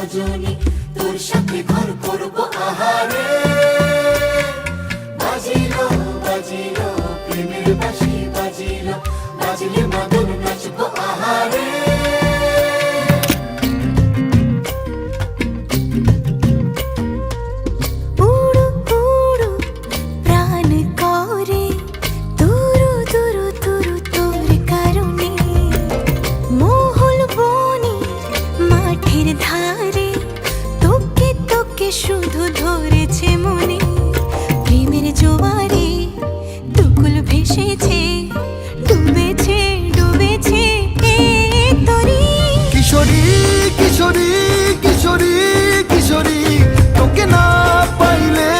রজনী, তোর সাথে ঘর করবো আহারে। বাজিলো বাজিলো প্রেমের বাঁশি, বাজিলো বাজলে মাদল নাচবো আহারে। উড়ু উড়ু প্রাণ করে তুরু তুরু তুরু তোর কারণে, মহল বনে মাঠের ধারে তোকে তোকে শুধু ধরেছে মনে। প্রেমের জোয়ারে দুকুল ভেসেছে, ডুবেছে ডুবেছে এ তরি। কিশোরী কিশোরী কিশোরী কিশোরী, তোকে না পাইলে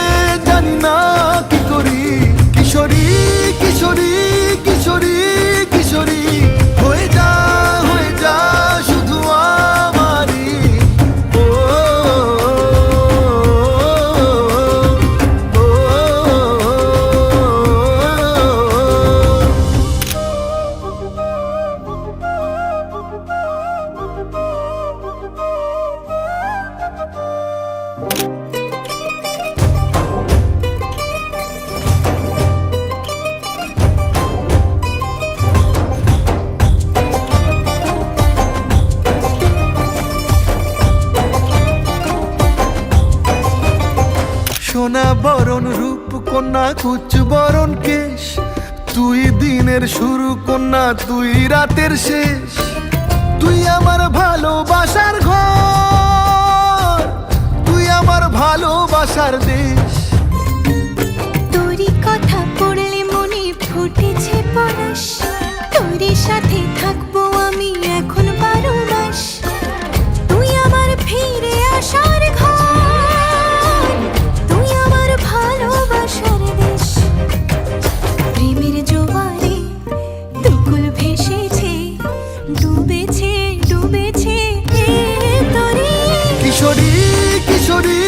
জানি না কি করি। কিশোরী কিশোরী কিশোরী কিশোরী, হয়ে যা শুধু আমারই। ও, ও, ও, সোনা বরণ রূপ কন্যা কুচ বরণ কেশ, তুই দিনের শুরু কন্যা তুই রাতের শেষ। তুই আমার ভালোবাসার ঘর, তুই আমার ভালোবাসার দেশ। তোরই কথা পড়লে মনে ফুটেছে পরশ, তোরই সাথে থাকবো আমি এখন 12 মাস। তুই আমার ফিরে আসার ঘর, তুই আমার ভালোবাসার দেশ। প্রেমের জোয়ারে দুকুল ভেসেছে, ডুবেছে ডুবেছে এ তরি। কিশোরী কিশোরী